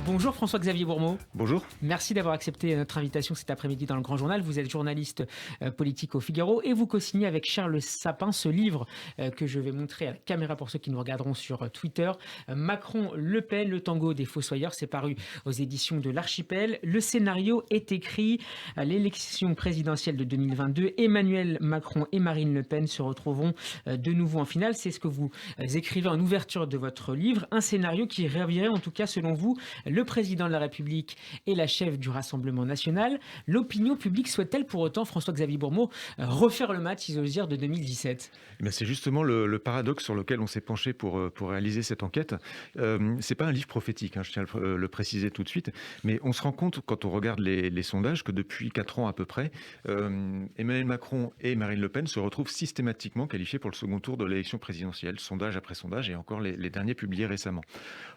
Bonjour François-Xavier Bourmeau. Bonjour. Merci d'avoir accepté notre invitation cet après-midi dans le Grand Journal. Vous êtes journaliste politique au Figaro et vous co-signez avec Charles Sapin ce livre que je vais montrer à la caméra pour ceux qui nous regarderont sur Twitter. Macron-Le Pen, le tango des fossoyeurs, c'est paru aux éditions de l'Archipel. Le scénario est écrit à l'élection présidentielle de 2022. Emmanuel Macron et Marine Le Pen se retrouveront de nouveau en finale. C'est ce que vous écrivez en ouverture de votre livre. Un scénario qui revirait en tout cas selon vous le président de la République et la chef du Rassemblement national. L'opinion publique souhaite-t-elle pour autant, François-Xavier Bourmeau, refaire le match, si j'ose dire, de 2017 ? C'est justement le paradoxe sur lequel on s'est penché pour réaliser cette enquête. C'est pas un livre prophétique, je tiens à le préciser tout de suite, mais on se rend compte quand on regarde les sondages que depuis 4 ans à peu près, Emmanuel Macron et Marine Le Pen se retrouvent systématiquement qualifiés pour le second tour de l'élection présidentielle, sondage après sondage et encore les derniers publiés récemment.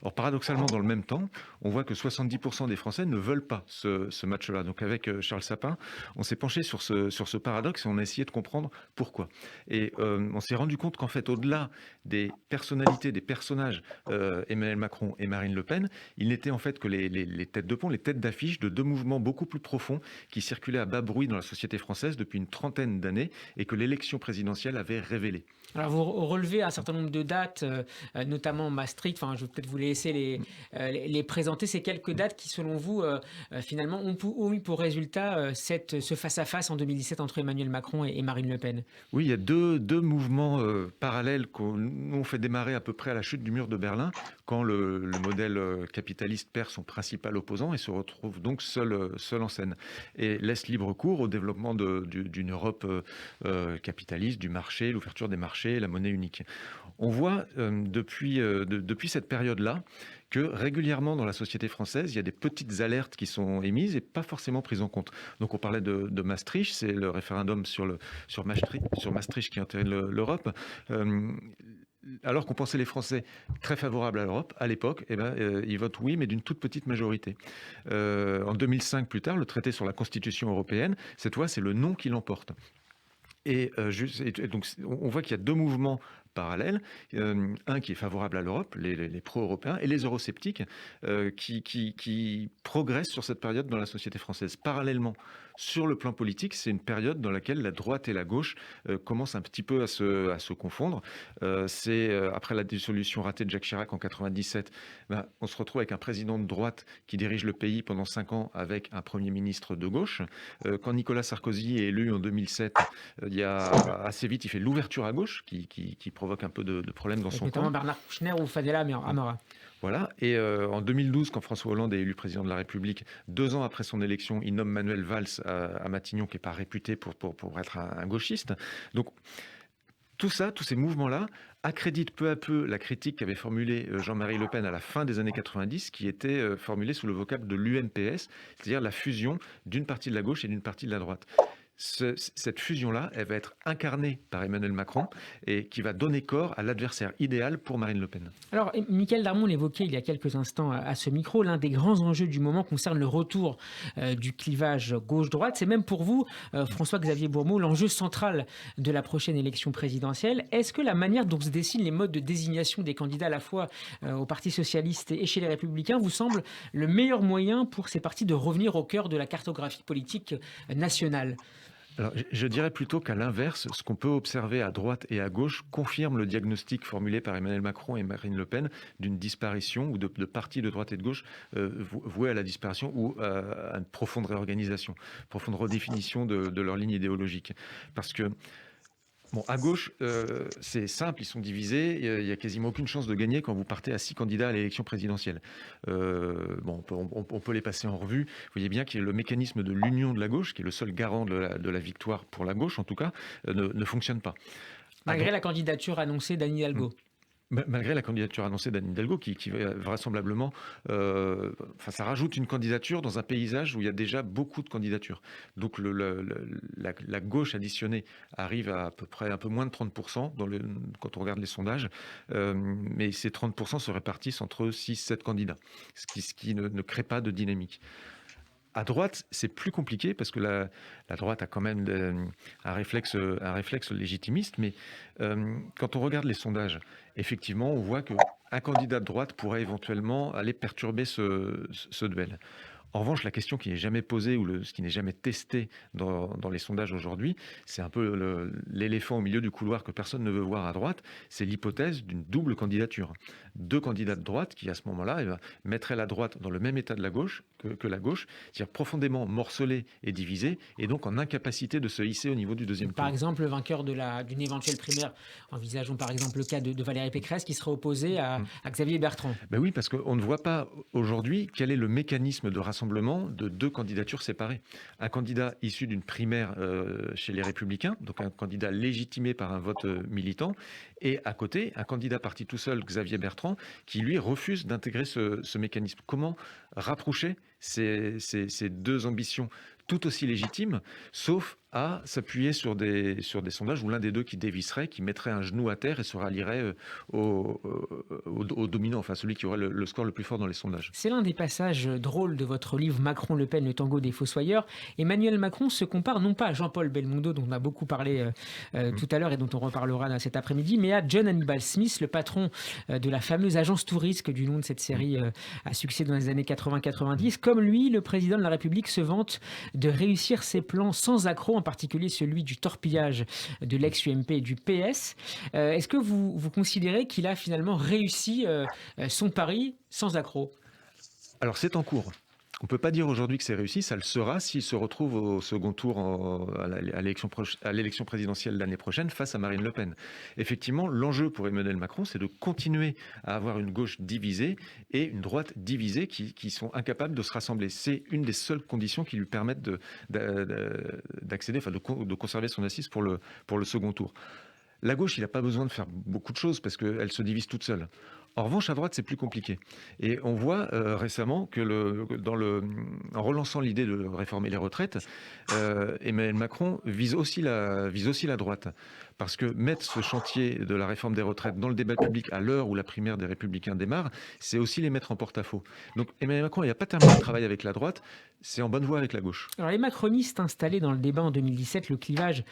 Or paradoxalement, dans le même temps, on voit que 70% des Français ne veulent pas ce match-là. Donc avec Charles Sapin, on s'est penché sur ce paradoxe et on a essayé de comprendre pourquoi. Et on s'est rendu compte qu'en fait, au-delà des personnalités, des personnages, Emmanuel Macron et Marine Le Pen, il n'était en fait que les têtes de pont, les têtes d'affiche de deux mouvements beaucoup plus profonds qui circulaient à bas bruit dans la société française depuis une trentaine d'années et que l'élection présidentielle avait révélé. Alors vous relevez un certain nombre de dates, notamment Maastricht, je vais peut-être vous laisser les présenter, ces quelques dates qui selon vous finalement ont eu pour résultat ce face-à-face en 2017 entre Emmanuel Macron et Marine Le Pen. Oui, il y a deux mouvements parallèles qu'on fait démarrer à peu près à la chute du mur de Berlin, quand le modèle capitaliste perd son principal opposant et se retrouve donc seul en scène. Et laisse libre cours au développement d'une Europe capitaliste, du marché, l'ouverture des marchés, la monnaie unique. On voit depuis cette période-là que régulièrement dans la société française, il y a des petites alertes qui sont émises et pas forcément prises en compte. Donc on parlait de Maastricht, c'est le référendum sur Maastricht qui entérine l'Europe. Alors qu'on pensait les Français très favorables à l'Europe, à l'époque, ils votent oui, mais d'une toute petite majorité. En 2005, plus tard, le traité sur la Constitution européenne, cette fois, c'est le non qui l'emporte. Et donc, on voit qu'il y a deux mouvements parallèles, un qui est favorable à l'Europe, les pro-européens, et les eurosceptiques qui progressent sur cette période dans la société française. Parallèlement, sur le plan politique, c'est une période dans laquelle la droite et la gauche commencent un petit peu à se confondre. Après la dissolution ratée de Jacques Chirac en 97, on se retrouve avec un président de droite qui dirige le pays pendant 5 ans avec un Premier ministre de gauche. Quand Nicolas Sarkozy est élu en 2007, assez vite, il fait l'ouverture à gauche qui provoque un peu de problèmes dans son camp. Notamment Bernard Kouchner ou Fadela Amara. Voilà. Et en 2012, quand François Hollande est élu président de la République, 2 ans après son élection, il nomme Manuel Valls à Matignon, qui n'est pas réputé pour être un gauchiste. Donc, tous ces mouvements-là accréditent peu à peu la critique qu'avait formulée Jean-Marie Le Pen à la fin des années 90, qui était formulée sous le vocable de l'UMPS, c'est-à-dire la fusion d'une partie de la gauche et d'une partie de la droite. Cette fusion-là, elle va être incarnée par Emmanuel Macron et qui va donner corps à l'adversaire idéal pour Marine Le Pen. Alors, Mickaël Darmon l'évoquait il y a quelques instants à ce micro, l'un des grands enjeux du moment concerne le retour du clivage gauche-droite. C'est même pour vous, François-Xavier Bourmeau, l'enjeu central de la prochaine élection présidentielle. Est-ce que la manière dont se dessinent les modes de désignation des candidats à la fois au Parti socialiste et chez les Républicains vous semble le meilleur moyen pour ces partis de revenir au cœur de la cartographie politique nationale ? Alors, je dirais plutôt qu'à l'inverse, ce qu'on peut observer à droite et à gauche confirme le diagnostic formulé par Emmanuel Macron et Marine Le Pen d'une disparition ou de partis de droite et de gauche voués à la disparition ou à une profonde réorganisation, profonde redéfinition de leur ligne idéologique. Parce que à gauche, c'est simple, ils sont divisés, il n'y a quasiment aucune chance de gagner quand vous partez à 6 candidats à l'élection présidentielle. On peut les passer en revue. Vous voyez bien que le mécanisme de l'union de la gauche, qui est le seul garant de la victoire pour la gauche en tout cas, ne fonctionne pas. Malgré la candidature annoncée d'Anne Hidalgo. Malgré la candidature annoncée d'Anne Hidalgo, qui vraisemblablement, ça rajoute une candidature dans un paysage où il y a déjà beaucoup de candidatures. Donc la gauche additionnée arrive à peu près un peu moins de 30% quand on regarde les sondages, mais ces 30% se répartissent entre 6-7 candidats, ce qui ne crée pas de dynamique. À droite, c'est plus compliqué parce que la droite a quand même un réflexe légitimiste, mais quand on regarde les sondages, effectivement, on voit que un candidat de droite pourrait éventuellement aller perturber ce duel. En revanche, la question qui n'est jamais posée ou ce qui n'est jamais testé dans les sondages aujourd'hui, c'est un peu l'éléphant au milieu du couloir que personne ne veut voir à droite, c'est l'hypothèse d'une double candidature. Deux candidats de droite qui, à ce moment-là, mettraient la droite dans le même état de la gauche que la gauche, c'est-à-dire profondément morcelée et divisée, et donc en incapacité de se hisser au niveau du deuxième tour. Par exemple, le vainqueur d'une éventuelle primaire, envisageons par exemple le cas de Valérie Pécresse, qui serait opposé à Xavier Bertrand. Ben oui, parce qu'on ne voit pas aujourd'hui quel est le mécanisme de rassemblement de deux candidatures séparées. Un candidat issu d'une primaire chez les Républicains, donc un candidat légitimé par un vote militant, et à côté, un candidat parti tout seul, Xavier Bertrand, qui lui refuse d'intégrer ce mécanisme. Comment rapprocher ces deux ambitions tout aussi légitimes, sauf à s'appuyer sur des sondages où l'un des deux qui dévisserait, qui mettrait un genou à terre et se rallierait au dominant, enfin celui qui aurait le score le plus fort dans les sondages. C'est l'un des passages drôles de votre livre Macron-Le Pen, le tango des fossoyeurs. Emmanuel Macron se compare non pas à Jean-Paul Belmondo, dont on a beaucoup parlé tout à l'heure et dont on reparlera cet après-midi, mais à John Hannibal Smith, le patron de la fameuse agence Tourisque, du nom de cette série à succès dans les années 80-90. Comme lui, le président de la République se vante de réussir ses plans sans accroc, en particulier celui du torpillage de l'ex-UMP et du PS. Est-ce que vous considérez qu'il a finalement réussi son pari sans accroc? Alors c'est en cours. On ne peut pas dire aujourd'hui que c'est réussi, ça le sera s'il se retrouve au second tour à l'élection présidentielle l'année prochaine face à Marine Le Pen. Effectivement, l'enjeu pour Emmanuel Macron, c'est de continuer à avoir une gauche divisée et une droite divisée qui sont incapables de se rassembler. C'est une des seules conditions qui lui permettent d'accéder, enfin de conserver son assise pour le second tour. La gauche, il n'a pas besoin de faire beaucoup de choses parce qu'elle se divise toute seule. En revanche, à droite, c'est plus compliqué. Et on voit récemment que en relançant l'idée de réformer les retraites, Emmanuel Macron vise aussi la droite. Parce que mettre ce chantier de la réforme des retraites dans le débat public à l'heure où la primaire des Républicains démarre, c'est aussi les mettre en porte-à-faux. Donc Emmanuel Macron, il n'a pas terminé le travail avec la droite, c'est en bonne voie avec la gauche. Alors les macronistes installaient dans le débat en 2017 le clivage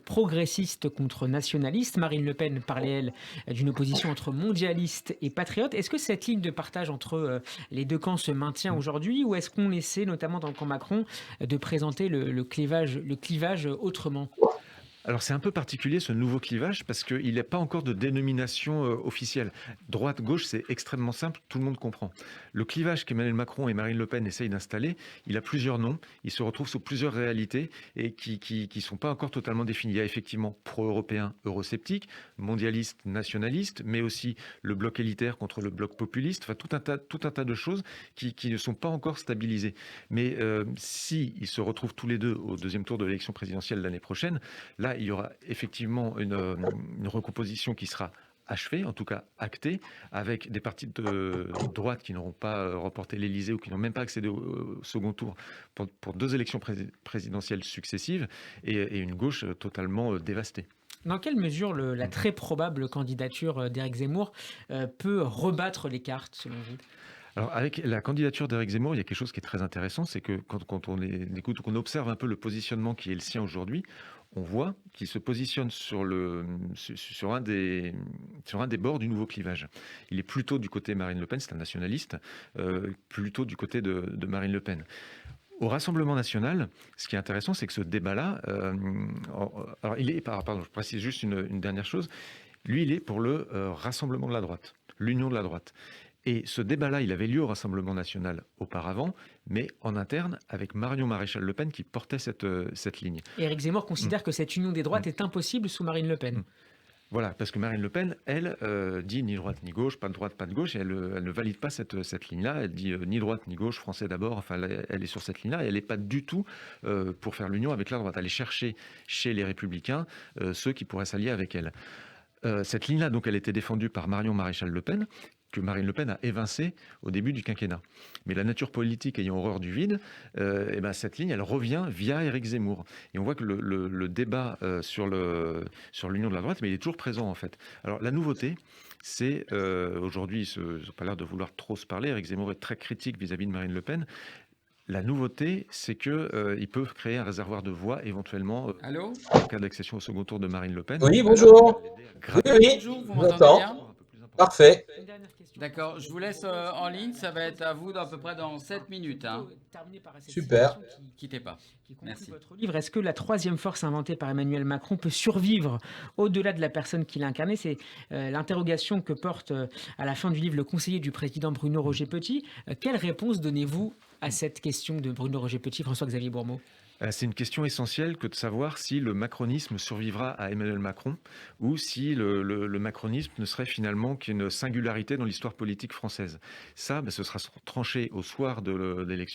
progressiste contre nationaliste. Marine Le Pen parlait, elle, d'une opposition entre mondialistes et patriotes. Est-ce que cette ligne de partage entre les deux camps se maintient aujourd'hui, ou est-ce qu'on essaie, notamment dans le camp Macron, de présenter le clivage autrement ? Alors c'est un peu particulier ce nouveau clivage parce qu'il n'y a pas encore de dénomination officielle. Droite-gauche, c'est extrêmement simple, tout le monde comprend. Le clivage qu'Emmanuel Macron et Marine Le Pen essayent d'installer, il a plusieurs noms, il se retrouve sous plusieurs réalités et qui ne sont pas encore totalement définies. Il y a effectivement pro-européen, eurosceptique, mondialiste, nationaliste, mais aussi le bloc élitaire contre le bloc populiste, enfin tout un tas de choses qui ne sont pas encore stabilisées. Mais si ils se retrouvent tous les deux au deuxième tour de l'élection présidentielle l'année prochaine, là, il y aura effectivement une recomposition qui sera achevée, en tout cas actée, avec des partis de droite qui n'auront pas remporté l'Élysée ou qui n'ont même pas accédé au second tour pour deux élections présidentielles successives et une gauche totalement dévastée. Dans quelle mesure la très probable candidature d'Éric Zemmour peut rebattre les cartes, selon vous ? Alors, avec la candidature d'Éric Zemmour, il y a quelque chose qui est très intéressant, c'est que quand on écoute ou qu'on observe un peu le positionnement qui est le sien aujourd'hui, on voit qu'il se positionne sur un des bords du nouveau clivage. Il est plutôt du côté Marine Le Pen, c'est un nationaliste, plutôt du côté de Marine Le Pen. Au Rassemblement national, ce qui est intéressant, c'est que ce débat-là, alors pardon, je précise juste une dernière chose, lui, il est pour le rassemblement de la droite, l'union de la droite. Et ce débat-là, il avait lieu au Rassemblement national auparavant, mais en interne, avec Marion Maréchal Le Pen qui portait cette ligne. Éric Zemmour considère que cette union des droites est impossible sous Marine Le Pen. Voilà, parce que Marine Le Pen, elle, dit ni droite ni gauche, pas de droite, pas de gauche, et elle ne valide pas cette ligne-là. Elle dit ni droite ni gauche, français d'abord, enfin, elle est sur cette ligne-là, et elle n'est pas du tout pour faire l'union avec la droite. Elle est chercher chez les Républicains ceux qui pourraient s'allier avec elle. Cette ligne-là, donc, elle était défendue par Marion Maréchal Le Pen, que Marine Le Pen a évincé au début du quinquennat. Mais la nature politique ayant horreur du vide, cette ligne, elle revient via Éric Zemmour. Et on voit que le débat sur l'union de la droite, mais il est toujours présent en fait. Alors la nouveauté, c'est aujourd'hui, ils n'ont pas l'air de vouloir trop se parler. Éric Zemmour est très critique vis-à-vis de Marine Le Pen. La nouveauté, c'est qu'ils peuvent créer un réservoir de voix éventuellement en cas d'accession au second tour de Marine Le Pen. Oui, bonjour. Oui, Bonjour, vous m'entendez bien ? Parfait. Une dernière question. D'accord, je vous laisse en ligne, ça va être à vous à peu près dans 7 minutes. Hein. Terminer par cette Super. citation Quittez pas. qui conclut Merci. votre livre. Est-ce que la troisième force inventée par Emmanuel Macron peut survivre au-delà de la personne qu'il a incarnée? C'est l'interrogation que porte à la fin du livre le conseiller du président Bruno Roger Petit. Quelle réponse donnez-vous à cette question de Bruno Roger Petit, François-Xavier Bourmeau? C'est une question essentielle que de savoir si le macronisme survivra à Emmanuel Macron ou si le macronisme ne serait finalement qu'une singularité dans l'histoire politique française. Ça, ce sera tranché au soir du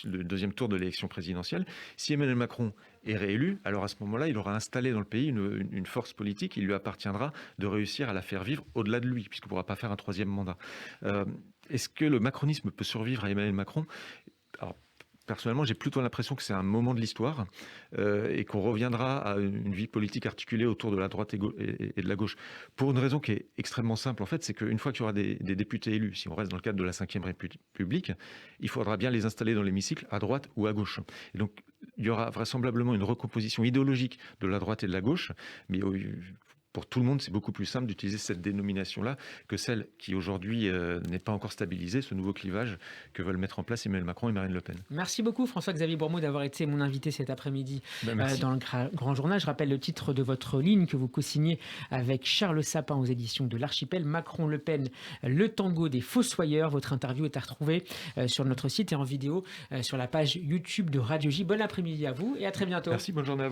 deuxième tour de l'élection présidentielle. Si Emmanuel Macron est réélu, alors à ce moment-là, il aura installé dans le pays une force politique. Il lui appartiendra de réussir à la faire vivre au-delà de lui, puisqu'il ne pourra pas faire un troisième mandat. Est-ce que le macronisme peut survivre à Emmanuel Macron? Alors, personnellement, j'ai plutôt l'impression que c'est un moment de l'histoire et qu'on reviendra à une vie politique articulée autour de la droite et de la gauche. Pour une raison qui est extrêmement simple, en fait, c'est qu'une fois qu'il y aura des députés élus, si on reste dans le cadre de la Ve République, il faudra bien les installer dans l'hémicycle à droite ou à gauche. Et donc, il y aura vraisemblablement une recomposition idéologique de la droite et de la gauche, mais pour tout le monde, c'est beaucoup plus simple d'utiliser cette dénomination-là que celle qui aujourd'hui n'est pas encore stabilisée, ce nouveau clivage que veulent mettre en place Emmanuel Macron et Marine Le Pen. Merci beaucoup François-Xavier Bourmeau d'avoir été mon invité cet après-midi dans le Grand Journal. Je rappelle le titre de votre ligne que vous co-signez avec Charles Sapin aux éditions de l'Archipel, Macron-Le Pen, le tango des fossoyeurs. Votre interview est à retrouver sur notre site et en vidéo sur la page YouTube de Radio J. Bon après-midi à vous et à très bientôt. Merci, bonne journée à vous.